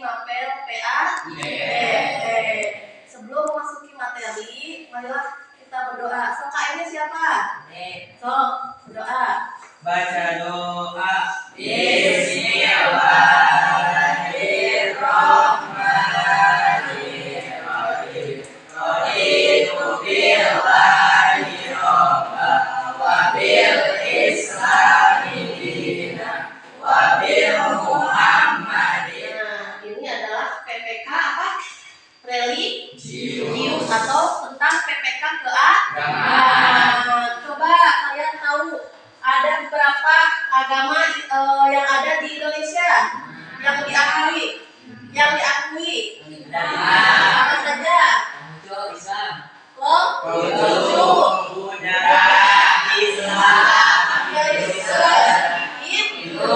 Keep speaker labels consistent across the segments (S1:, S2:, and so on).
S1: mapel PA. Sebelum memasuki materi, marilah kita berdoa. So, Kak, ini siapa? So, berdoa.
S2: Baca doa. Bismillahirrahmanirrahim. Raditu billahi robba wa bil islami dina wa bil muhammadin.
S1: Nah, ini adalah PPK apa? Religius atau tentang PPK keagamaan. Coba kalian tahu ada beberapa agama yang ada di Indonesia yang diakui. Apa saja?
S2: Islam.
S1: Buddha,
S2: Islam.
S1: Hindu.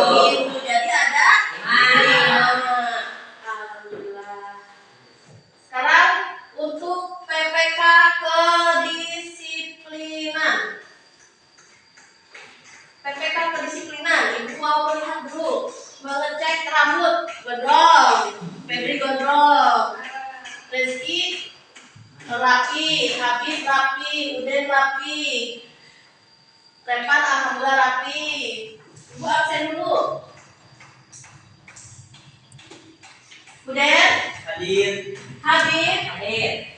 S1: Jadi ada alhamdulillah. Sekarang untuk PPK kedisiplinan. PPK kedisiplinan, Ibu mau melihat dulu, mengecek rambut, gondrong, Febri gondrong, Rizky rapi, Habib rapi, Uden rapi, Repan alhamdulillah rapi. Ibu absen dulu. Uden,
S2: Hadir.
S1: Habib,
S2: Hadir.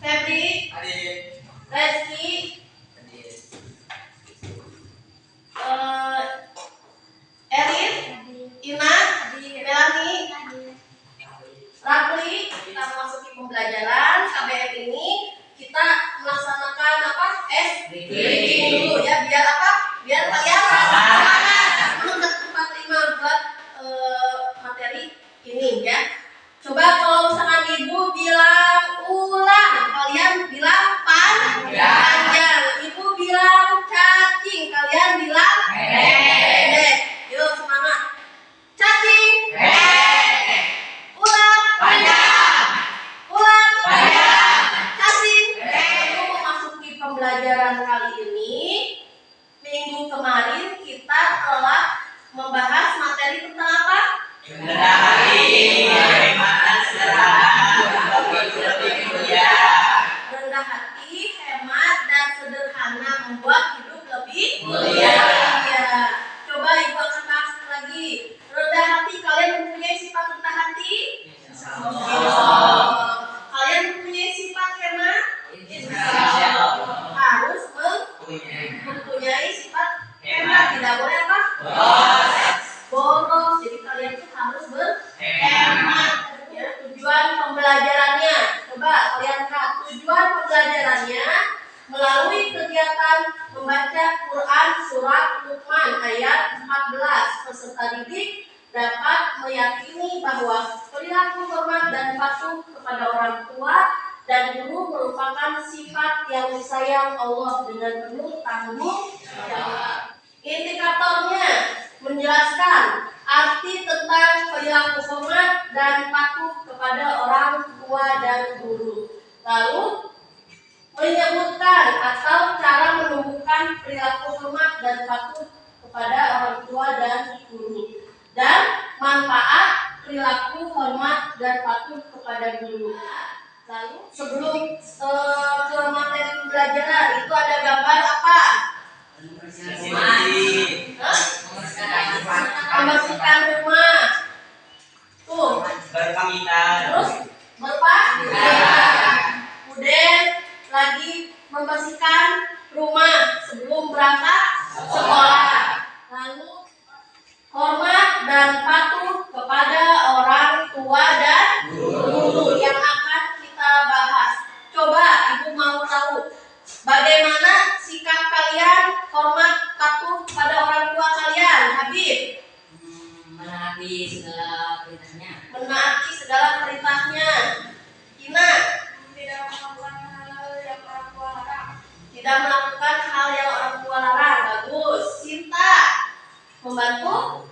S1: Febri,
S2: Hadir.
S1: Rizky,
S2: Hadir.
S1: Erin, Ina, Melani, Rapli. Kita memasuki pembelajaran KBM ini. Kita melaksanakan apa? Reading dulu ya, biar apa? Biar kalian semangat untuk 45 buat materi ini ya. Coba kalau misalkan Ibu bilang ulang, kalian bilang panjang. Ibu bilang cacing, kalian bilang pendek. Yuk semangat. Cacing. Ulang. Ulang. Cacing. Untuk memasuki pembelajaran kali ini, minggu kemarin kita telah membahas materi tentang apa? Rendah hati, hemat, dan sederhana membuat hidup lebih mulia. Coba Ibu akan bahas lagi. Rendah hati, kalian mempunyai sifat rendah hati? Kalian mempunyai sifat hemat? Harus mempunyai sifat hemat. Tidak boleh apa? Boros. Jadi kalian itu harus berhemat. Ya, tujuan pembelajarannya. Coba kalian lihat tujuan pembelajarannya melalui kegiatan membaca Quran surat Luqman ayat 14. Peserta didik dapat meyakini bahwa perilaku hormat dan patuh kepada orang tua dan guru merupakan sifat yang disayang Allah dengan penuh tanggung jawab. Indikatornya menjelaskan arti tentang perilaku hormat dan patuh kepada orang tua dan guru. Lalu menyebutkan atau cara menumbuhkan perilaku hormat dan patuh kepada orang tua dan guru, dan manfaat perilaku hormat dan patuh kepada guru. Lalu sebelum ke materi pembelajaran itu ada gambar apa? Membersihkan rumah. Tuh. Terus kemudian lagi membersihkan rumah sebelum berangkat sekolah. Lalu hormat dan patuh kepada orang tua dan guru yang akan kita bahas. Coba Ibu mau tahu bagaimana sikap kalian hormat patuh kepada orang tua kalian, Habib?
S2: Menaati segala perintahnya.
S1: Menaati segala perintahnya. Ina? Tidak melakukan hal yang orang tua larang. Bagus. Sinta? Membantu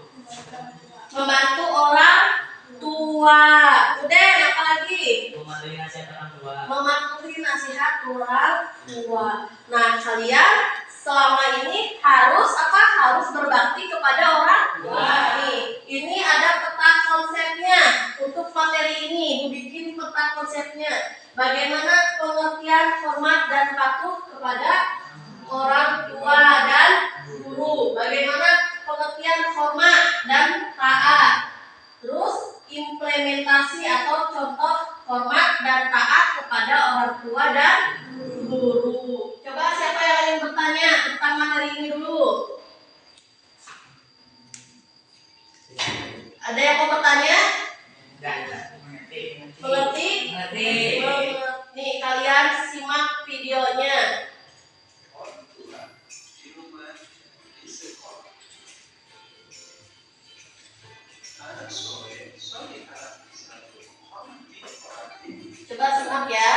S1: orang tua. Udah, apa lagi?
S2: Mematuhi nasihat orang tua.
S1: Mematuhi nasihat orang tua. Nah, kalian selama ini harus apa? Harus berbakti kepada orang tua. Nih, ini ada peta konsepnya untuk konsepnya. Bagaimana pengertian hormat dan patuh kepada orang tua dan guru? Bagaimana pengertian hormat dan taat? Terus implementasi atau contoh hormat dan taat kepada orang tua dan guru. Coba siapa yang ingin bertanya tentang materi ini dulu? Ada yang mau bertanya? Mengerti? Nih kalian simak videonya. Coba simak ya.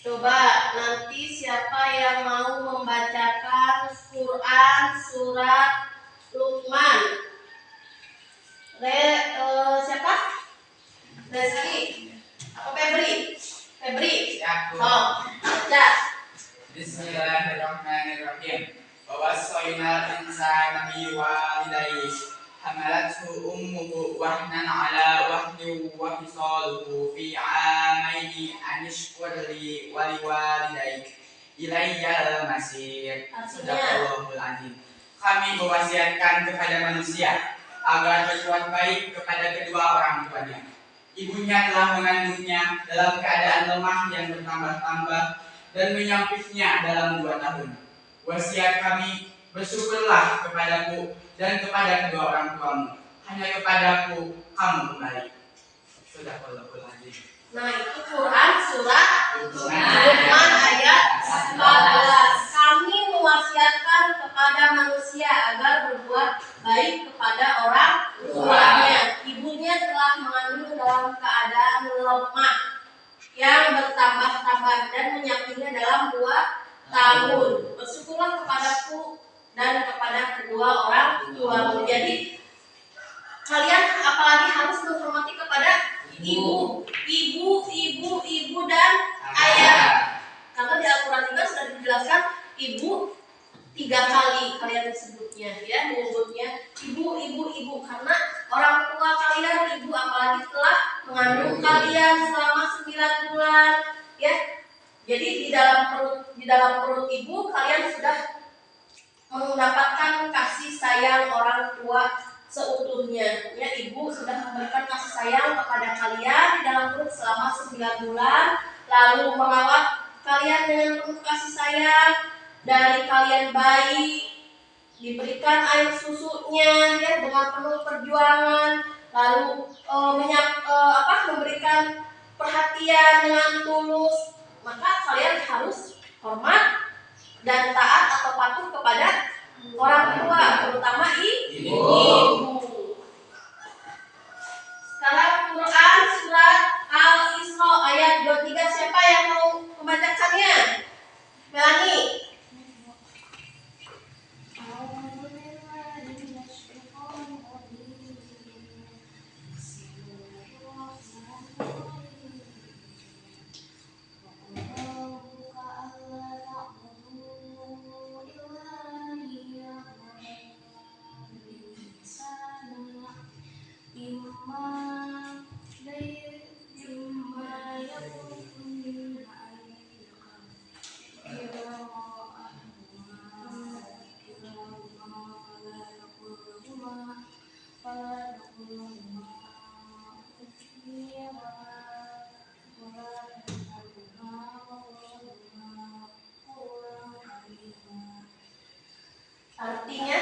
S1: Coba nanti siapa yang mau membacakan Quran surat Luqman? Siapa? Reski? Apa Febri? Febri? Oh, baca.
S3: Bismillahirrahmanirrahim. Wa wassayna insana biwalidayhi hamalathu ummuhu wahnan ala wahnin wa fisaluhu fi 'amaini an ishkur li wa liwalidayk ilayyal masir. Sadaqallahul azim. Kami mewasiatkan kepada manusia agar berbuat baik kepada kedua orang tuanya. Ibunya telah mengandungnya dalam keadaan lemah yang bertambah-tambah dan menyampitnya dalam 2 tahun. Wasiat kami, bersyukurlah kepadaku dan kepada kedua orang tuamu. Hanya kepadaku kamu kembali. Sadaqallahul azim.
S1: Nah, itu Quran surat Luqman ayat 14. Kami mewasiatkan kepada manusia agar berbuat baik kepada orang tuanya. Ibunya telah mengandung dalam keadaan lemah yang bertambah-tambah dan menyakitnya dalam 2 tahun. Bersyukurlah kepadaku dan kepada kedua orang tuamu. Jadi kalian apalagi harus menghormati kepada ibu, dan ayah. Karena di Al-Quran juga sudah dijelaskan ibu 3 kali kalian disebutnya, ya, menyebutnya ibu, karena orang tua kalian, ibu apalagi telah mengandung kalian selama 9 bulan, ya. Jadi di dalam perut ibu kalian sudah mendapatkan kasih sayang orang tua seutuhnya, ya. Ibu sudah memberikan kasih sayang kepada kalian di dalam perut selama 9 bulan, lalu merawat kalian dengan penuh kasih sayang. Dari kalian bayi diberikan air susunya, ya, dengan penuh perjuangan, lalu memberikan perhatian dengan tulus, maka kalian harus hormat dan taat atau patuh kepada orang tua, terutama ibu. Sekarang Quran surat Al-Isra ayat 23. Siapa yang mau membacakannya? Melani. Artinya,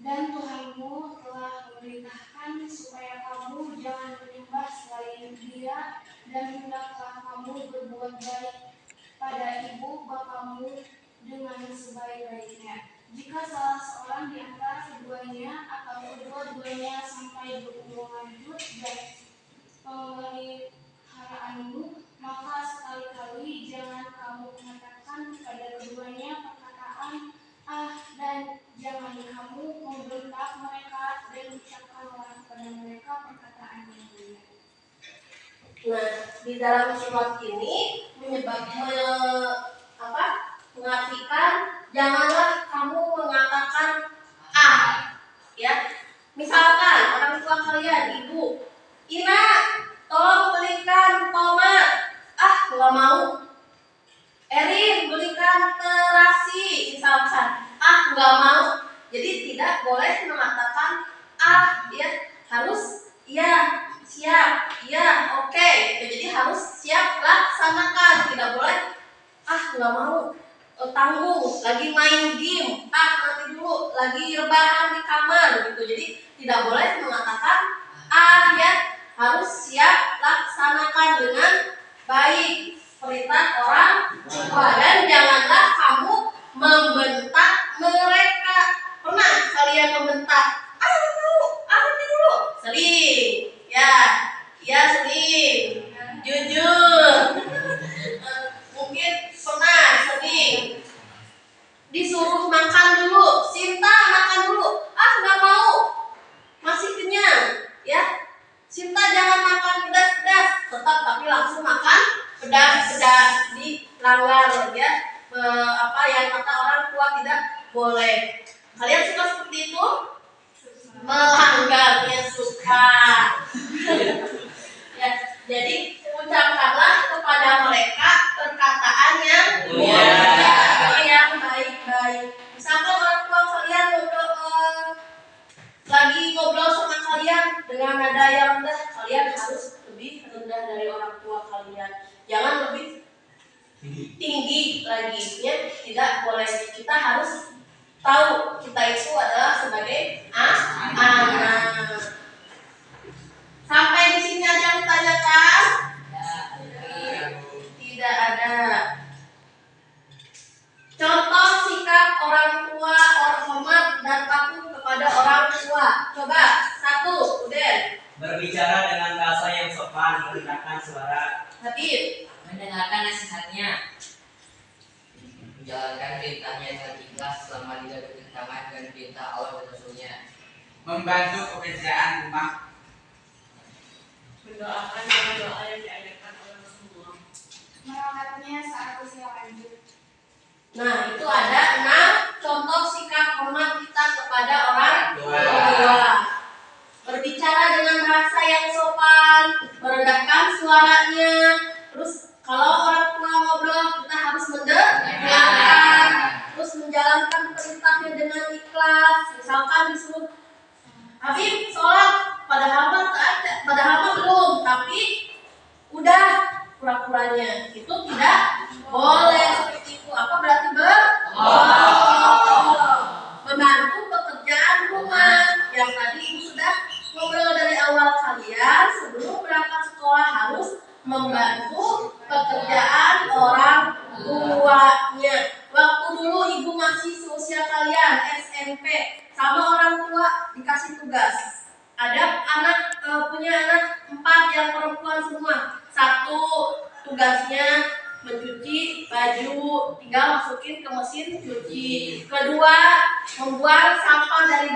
S4: dan Tuhanmu telah memerintahkan supaya kamu jangan menyembah selain Dia, dan hendaklah kamu berbuat baik pada ibu bapamu dengan sebaik-baiknya. Jika salah seorang di antara keduanya atau kedua-duanya sampai berumur lanjut dan pemeliharaanmu, maka sekali-kali jangan kamu mengatakan kepada keduanya perkataan dan jangan kamu membentak mereka dan ucapkanlah kepada mereka perkataan yang mulia.
S1: Nah, di dalam surat ini mengartikan janganlah kamu mengatakan ya. Misalkan orang tua kalian, ibu, Ina, tolong belikan tomat. Nggak mau. Erin, belikan terasi. Misalkan, nggak mau. Jadi tidak boleh mengatakan ya, harus iya, siap, iya, oke. Jadi harus siap laksanakan. Tidak boleh nggak mau, tanggung, lagi main game, nanti dulu, lagi rebahan di kamar gitu. Jadi tidak boleh mengatakan ya, harus siap laksanakan dengan baik perintah orang tua. Dan janganlah kamu membentak mereka. Pernah kalian membentak? Nanti dulu. Sering, ya sering. Jujur. Mungkin pernah sering disuruh makan dulu, Sinta makan dulu, nggak mau, masih kenyang, ya. Sinta jangan makan pedas-pedas, tetap tapi langsung makan pedas-pedas, dilanggar ya. Yang kata orang tua tidak boleh. Kalian suka seperti itu? Melanggarnya suka. Ya, jadi ucapkanlah kepada mereka perkataan yang yang baik-baik. Misalkan orang tua kalian lagi ngobrol sama kalian dengan nada yang rendah, kalian harus lebih rendah dari orang tua kalian. Jangan lebih tinggi lagi, ya. Tidak boleh. Kita harus tahu kita itu adalah sebagai anak. Sampai di sini aja yang ditanyakan? Tidak ada. Contoh sikap orang tua, hormat dan patuh kepada orang tua. Coba, 1, Uden.
S2: Berbicara dengan bahasa yang sopan, merendahkan suara.
S1: Habib.
S2: Mendengarkan nasihatnya. Menjalankan perintahnya dengan ikhlas selama tidak bertentangan dengan perintah Allah dan Rasulnya.
S3: Membantu pekerjaan rumah.
S1: Mendoakan dengan doa yang diajarkan oleh Rasulullah.
S4: Merawatnya saat usia lanjut.
S1: Nah, itu ada 6 contoh sikap hormat kita kepada orang tua. Berbicara dengan bahasa yang sopan, merendahkan suaranya. Terus kalau orang tua ngobrol, kita harus mendengarkan. Terus menjalankan perintahnya dengan ikhlas. Misalkan disuruh Habib sholat, padahal belum, tapi udah pura-puranya. Itu tidak boleh seperti itu. Apa berarti membantu pekerjaan rumah. Yang tadi ibu sudah ngobrol dari awal, kalian sebelum berangkat sekolah harus membantu pekerjaan orang tuanya. Waktu dulu ibu masih seusia kalian SMP, sama orang tua dikasih tugas. Ada punya anak 4 yang perempuan semua. 1 tugasnya mencuci baju, tinggal masukin ke mesin cuci. 2 membuang sampah dari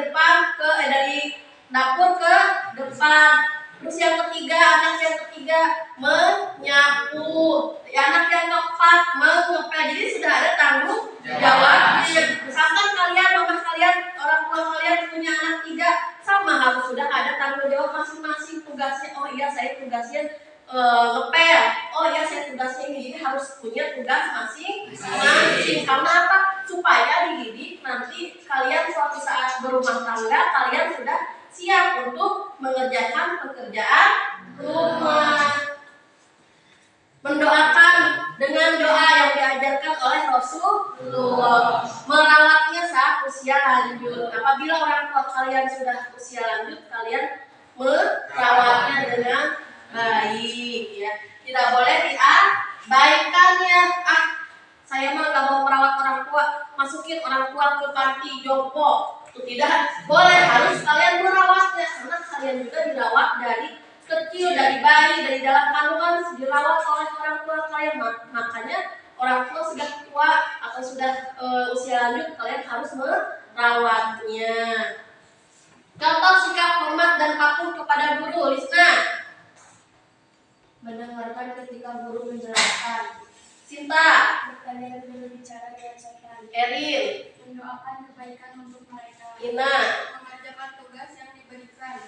S1: dapur ke depan. Terus yang anak yang ketiga menyapu. Anak yang keempat mengepel. Jadi sudah ada tanggung jawabnya. Misalkan kalian, mama kalian, orang tua kalian punya anak 3, sama harus sudah ada tanggung jawab masing-masing tugasnya. Oh iya, saya tugasnya ngepel. Oh iya, saya tugasnya ini. Jadi harus punya tugas masing-masing. Karena apa? Supaya dididik nanti kalian suatu saat berumah tangga, kalian sudah siap untuk mengerjakan pekerjaan rumah. Mendoakan dengan doa yang diajarkan oleh Rasulullah. Merawatnya saat usia lanjut. Apabila orang tua kalian sudah usia lanjut, kalian merawatnya dengan baik, ya. Tidak boleh diabaikan, ya. Saya mah gak mau merawat orang tua. masukin orang tua ke panti jompo. Tidak boleh, harus kalian merawatnya karena kalian juga dirawat dari kecil, dari bayi, dari dalam kandungan dirawat oleh orang tua kalian. Makanya orang tua sudah tua atau sudah usia lanjut, kalian harus merawatnya. Contoh sikap hormat dan patuh kepada guru, Lisna.
S4: Mendengarkan ketika guru menjelaskan.
S1: Sinta.
S4: Bertanya dan berbicara dengan sopan.
S1: Erin.
S4: Mendoakan kebaikan untuk mereka.
S1: Ina.
S4: Mengerjakan tugas yang diberikan.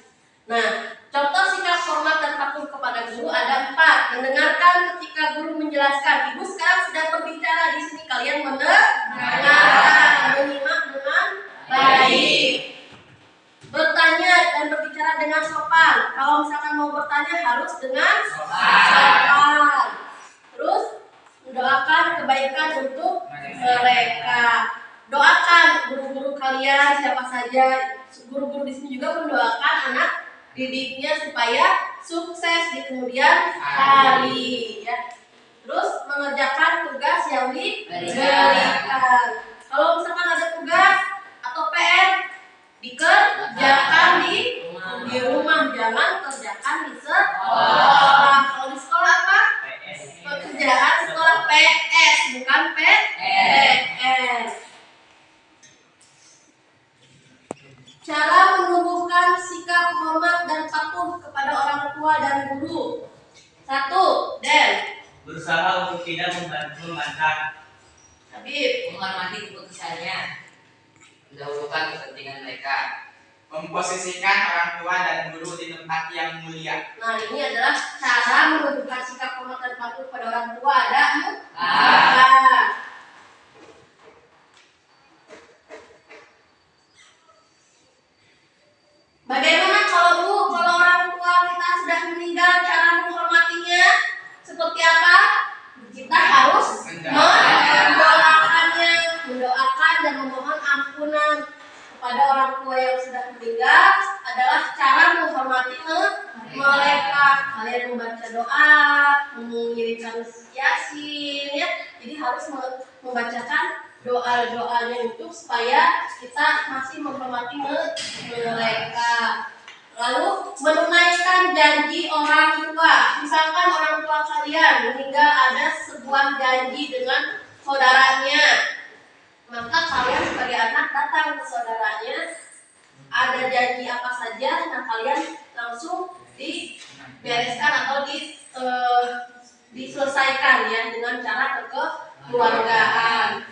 S1: Nah, contoh sikap hormat dan patuh kepada guru ada 4. Mendengarkan ketika guru menjelaskan. Ibu sekarang sedang berbicara di sini, kalian mendengarkan, menyimak dengan baik. Bertanya dan berbicara dengan sopan. Kalau misalkan mau bertanya harus dengan sopan. Terus mendoakan kebaikan untuk mereka. Doakan guru-guru kalian siapa saja. Guru-guru di sini juga mendoakan anak didiknya supaya sukses di kemudian hari. Ya. Terus mengerjakan tugas yang diberikan. Kalau misalkan ada tugas atau PR, dikerjakan di rumah, jangan kerjakan di sekolah. Kalau di sekolah apa? Pekerjaan sekolah PS, bukan PR. Cara menumbuhkan sikap hormat dan patuh kepada orang tua dan guru. 1. Den.
S5: Berusaha untuk tidak membantah.
S1: Habib.
S2: Menghormati keputusannya. Mendahulukan kepentingan mereka.
S3: Memposisikan orang tua dan guru di tempat yang mulia.
S1: Nah, ini adalah cara menunjukkan sikap hormat dan patuh kepada orang tua. Ada bagaimana kalau orang tua kita sudah meninggal, cara menghormatinya seperti apa? Kita harus mendoakannya, mendoakan dan memohon ampunan kepada orang tua yang sudah meninggal adalah cara menghormati mereka. Kalian membaca doa, mengirimkan yasin, ya. Jadi harus membacakan doa-doanya itu supaya kita masih menghormati mereka. Lalu menunaikan janji orang tua. Misalkan orang tua kalian meninggal, ada sebuah janji dengan saudaranya, maka kalian sebagai anak datang ke saudaranya, ada janji apa saja, nah kalian langsung dibereskan atau diselesaikan ya dengan cara kekeluargaan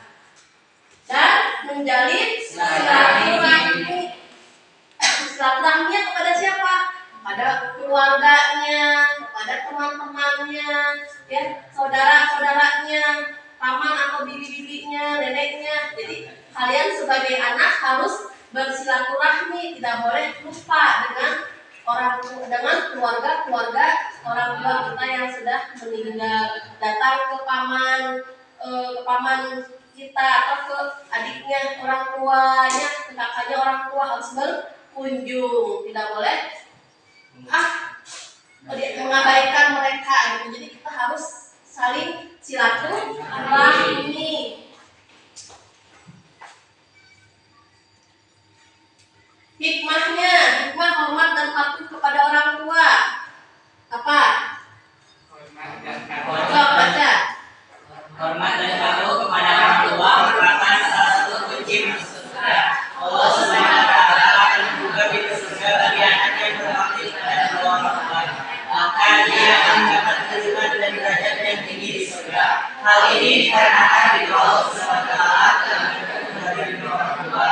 S1: dan menjalin silaturahmi. Silaturahminya kepada siapa? Kepada keluarganya, kepada teman-temannya, ya, saudara-saudaranya, paman atau bibi-bibinya, neneknya. Jadi kalian sebagai anak harus bersilaturahmi, tidak boleh lupa dengan keluarga-keluarga orang tua kita yang sudah meninggal. Datang ke paman kita atau ke adiknya orang tuanya, ke kakaknya orang tua harus berkunjung, tidak boleh mengabaikan mereka gitu. Jadi kita harus saling silaturahmi. Hikmah hormat dan patuh kepada orang tua. Apa?
S3: Hormat dan
S1: Coba baca.
S5: Hormat dan patuh kepada orang tua merupakan salah satu kunci masuk surga. Allah Subhanahu wa taala akan membuka pintu surga bagi anak yang berbakti kepada kedua orang tua. Maka dia akan mendapat kedudukan dan derajat yang tinggi di surga. Hal ini dikarenakan ridho Allah Subhanahu wa taala telah mendapatkan dari kedua orang tua.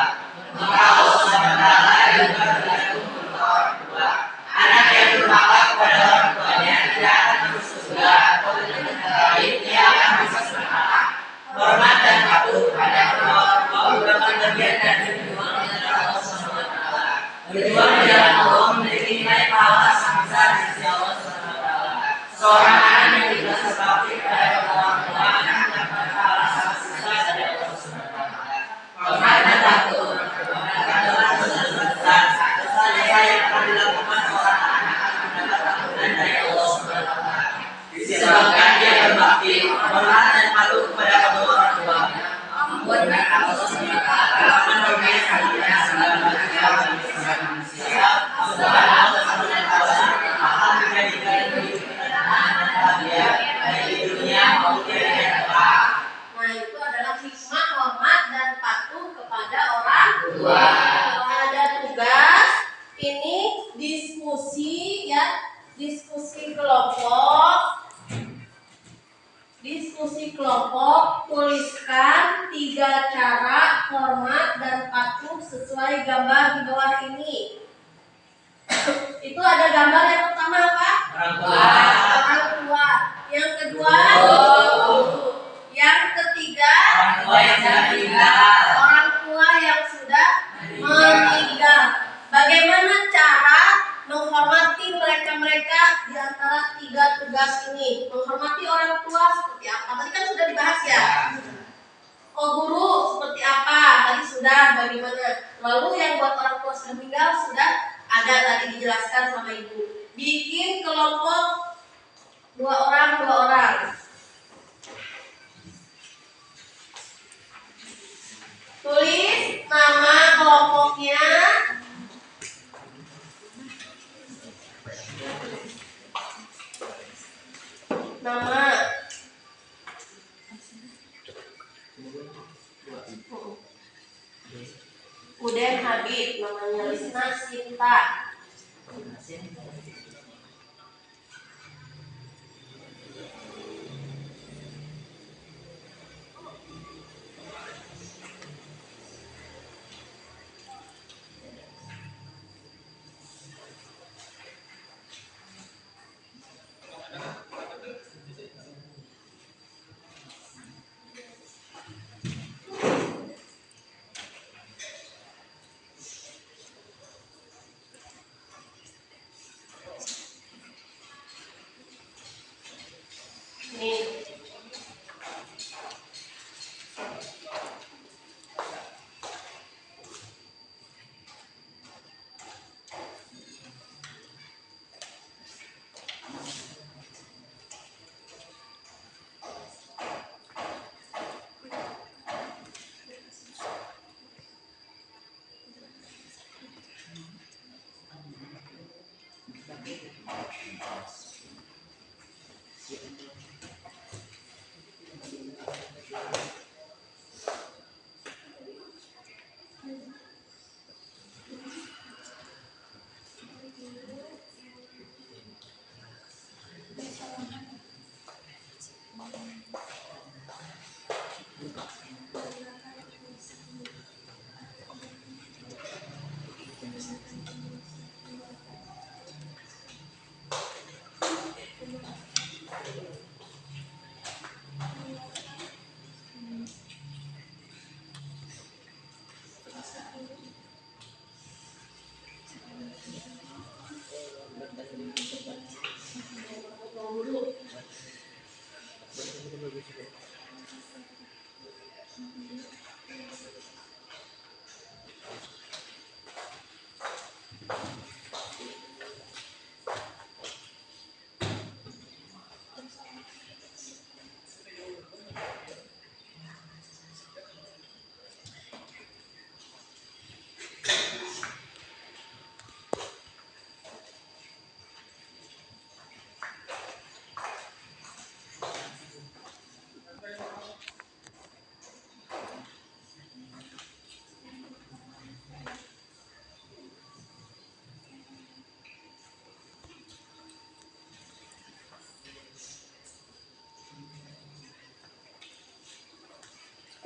S5: Maka Allah Subhanahu wa taala juga berlaku untuk orang tua. Anak yang durhaka kepada orang tuanya tidak akan masuk surga, atau dengan kata lain dia akan masuk surga. Hormat dan patuh kepada kedua orang tua merupakan bagian dari berjuang di jalan Allah Subhanahu wa taala. Berjuang di jalan Allah memiliki nilai pahala sangat besar di sisi Allah Subhanahu wa taala. Seorang anak yang ikhlas berbakti kepada kedua orang tua akan mendapat pahala sangat besar dari Allah Subhanahu wa taala. Hormat dan patuh kepada kedua orang tua besar. Saya yang akan dilakukan seorang anak akan mendapat ampunan dari Allah Subhanahu wa taala. Disebabkan dia berbakti, hormat dan patuh kepada kedua orang tua, membuat
S1: 3 cara hormat dan patuh sesuai gambar di bawah ini. Itu ada gambar yang pertama apa?
S5: Orang tua.
S1: Orang tua. Yang kedua? Yang ketiga?
S5: Orang tua yang sudah meninggal.
S1: Orang tua yang sudah meninggal. Bagaimana cara menghormati mereka-mereka di antara 3 tugas ini? Menghormati orang tua seperti apa? Tadi kan sudah dibahas ya. Oh, guru seperti apa? Tadi sudah. Bagaimana? Lalu yang buat orang tua sudah meninggal sudah ada tadi dijelaskan sama ibu. Bikin kelompok 2 orang. Tulis nama kelompoknya. Nama. Uden Habib, namanya Lisna Sinta. Nih.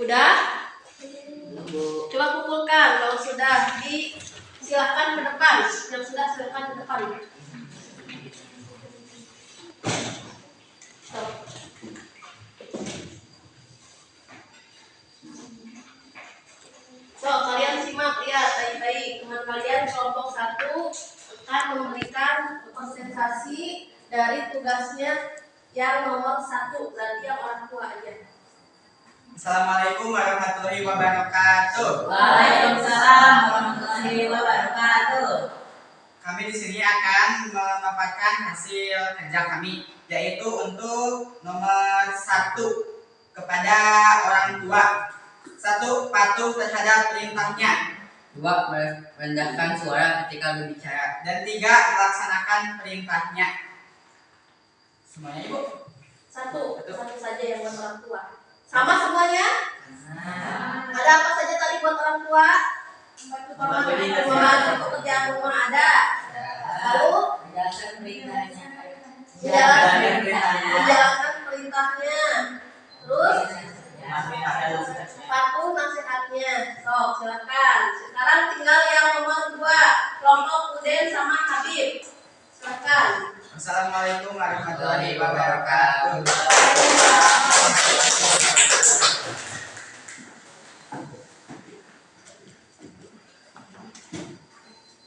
S1: Udah? Coba kumpulkan. Kalau sudah silakan ke depan. Yang sudah silakan ke depan. So, kalian simak ya baik-baik. Teman kalian kelompok 1 akan memberikan presentasi dari tugasnya yang nomor 1. Berarti yang orang tua aja.
S3: Assalamualaikum warahmatullahi wabarakatuh.
S5: Waalaikumsalam warahmatullahi wabarakatuh.
S3: Kami di sini akan memaparkan hasil kerja kami, yaitu untuk nomor 1 kepada orang tua. 1. Patuh terhadap perintahnya.
S2: 2. Merendahkan suara ketika berbicara.
S3: Dan 3. Melaksanakan perintahnya. Semuanya Ibu?
S1: 1 saja yang buat orang tua. Sama semuanya? Ada apa saja tadi buat orang tua? Membantu pekerjaan rumah ada. Lalu
S2: Menjalankan perintahnya.
S1: menjalankan perintahnya. Terus Satu nasihatnya. Sok, silakan. Sekarang tinggal yang nomor 2, kelompok Uden sama Habib. Silakan.
S3: Assalamualaikum warahmatullahi wabarakatuh.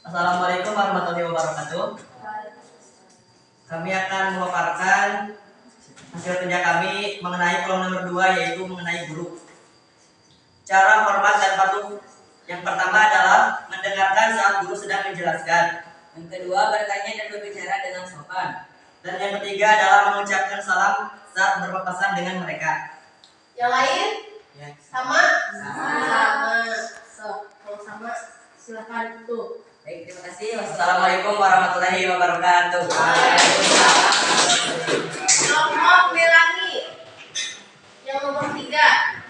S5: Assalamualaikum warahmatullahi wabarakatuh. Kami akan memaparkan hasil kerja kami mengenai kolom nomor 2, yaitu mengenai guru. Cara hormat dan patuh. Yang pertama adalah mendengarkan saat guru sedang menjelaskan. Yang kedua, bertanya dan berbicara dengan sopan. Dan yang ketiga adalah mengucapkan salam saat berpapasan dengan mereka.
S1: Yang lain?
S5: Ya.
S1: Sama? Sama. So, kalau sama silakan tuh.
S5: Baik, terima kasih. Wassalamualaikum warahmatullahi wabarakatuh.
S1: Kelompok Melani. Yang nomor 3.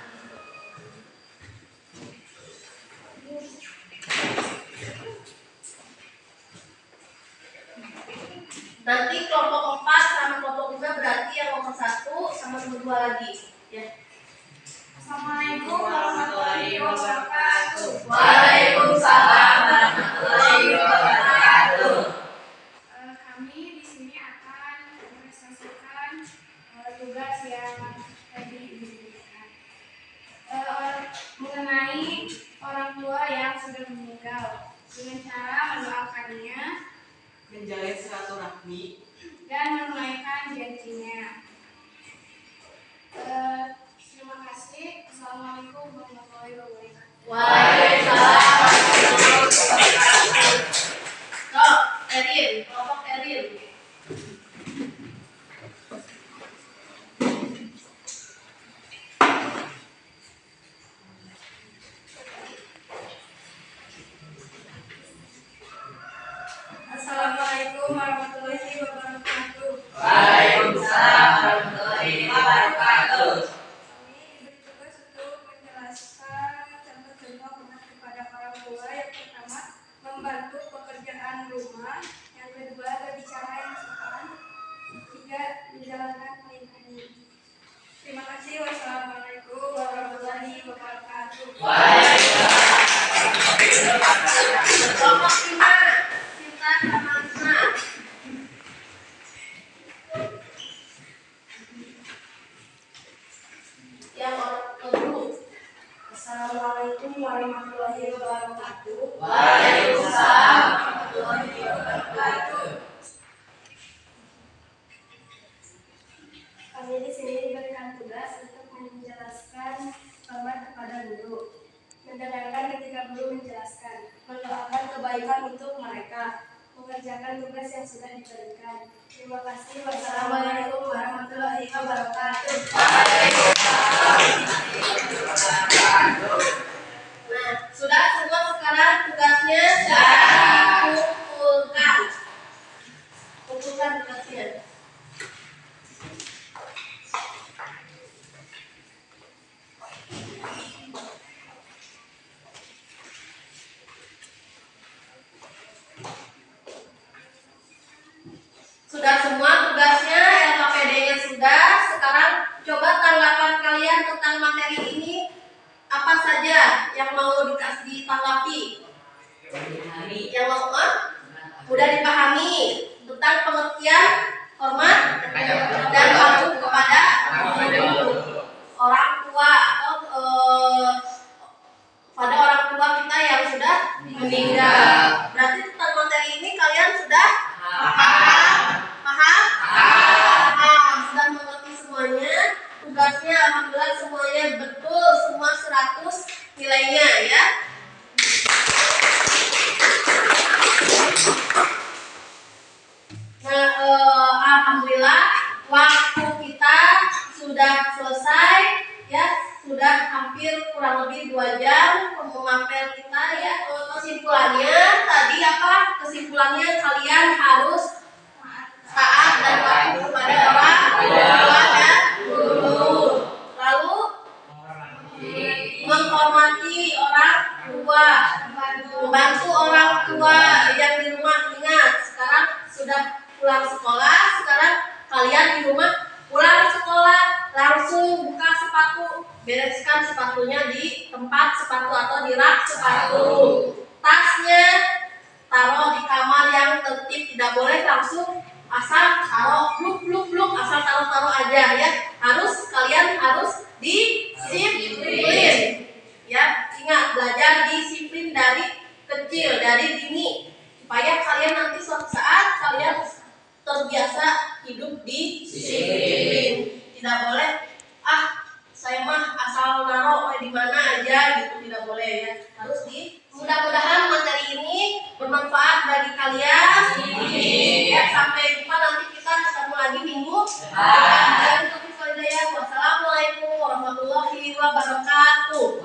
S1: Nanti kelompok 4 sama kelompok 5 berarti yang nomor 1 sama nomor 2 lagi. Ya.
S4: Assalamualaikum warahmatullahi wabarakatuh.
S1: Waalaikumsalam warahmatullahi wabarakatuh.
S4: Kami di sini akan merealisasikan tugas yang tadi diberikan mengenai orang tua yang sudah meninggal dengan cara mendoakannya,
S5: Menjalin silaturahmi.
S4: dan menunaikan janjinya. Terima kasih. Assalamualaikum warahmatullahi wabarakatuh.
S1: Waalaikumsalam warahmatullahi wabarakatuh. Sok, Erin, kelompok Erin.
S4: Assalamualaikum warahmatullahi wabarakatuh.
S5: Waalaikumsalam warahmatullahi wabarakatuh.
S4: Kami diberi tugas untuk menjelaskan contoh-contoh hormat kepada orang tua. Yang pertama, membantu pekerjaan rumah. Yang kedua, berbicara yang sopan. Tiga, menjalankan perintah ini. Terima kasih. Wassalamualaikum warahmatullahi wabarakatuh.
S1: Kelompok 5, Cinta sama Asma. Yang kedua.
S4: Assalamualaikum warahmatullahi wabarakatuh.
S1: Waalaikumsalam warahmatullahi wabarakatuh.
S4: Kami di sini diberikan tugas untuk menjelaskan hormat kepada guru, mendengarkan ketika guru menjelaskan, mendoakan kebaikan untuk mereka, mengerjakan tugas yang sudah diberikan. Terima kasih. Wassalamualaikum warahmatullahi wabarakatuh.
S1: Nah, sudah semua sekarang tugasnya kumpulkan. Kumpulkan tugasnya. Sudah semua tugasnya, LKPD-nya sudah. Sekarang coba tanggapan kalian tentang materi ini. Apa saja yang mau ditanggapi? Yang mau mudah dipahami tentang pengertian hormat dan patuh kepada orang tua pada orang tua kita yang sudah meninggal. Berarti tentang materi ini kalian sudah paham? Sudah mengerti semuanya. Tugasnya alhamdulillah semuanya betul, semua 100 nilainya ya. Nah, alhamdulillah waktu kita sudah selesai ya, sudah hampir kurang lebih 2 jam memapel kita ya. Kesimpulannya tadi apa? Kesimpulannya kalian harus taat dan patuh kepada orang tua dan guru. Lalu menghormati orang tua, membantu orang tua yang di rumah. Ingat, sekarang sudah pulang sekolah, sekarang kalian di rumah Pulang sekolah langsung buka sepatu, bereskan sepatunya di tempat sepatu atau di rak sepatu. Tasnya taruh di kamar yang tertib, tidak boleh langsung asal taruh bluk asal taruh aja ya. Kalian harus disiplin. Ya, ingat belajar disiplin dari kecil, dari dini supaya kalian nanti suatu saat kalian terbiasa hidup disiplin. Tidak boleh saya mah asal naruh di mana aja gitu, tidak boleh ya. Harus mudah-mudahan materi ini bermanfaat bagi kalian. Ya, sampai jumpa nanti kita ketemu lagi minggu depan. Wassalamualaikum warahmatullahi wabarakatuh.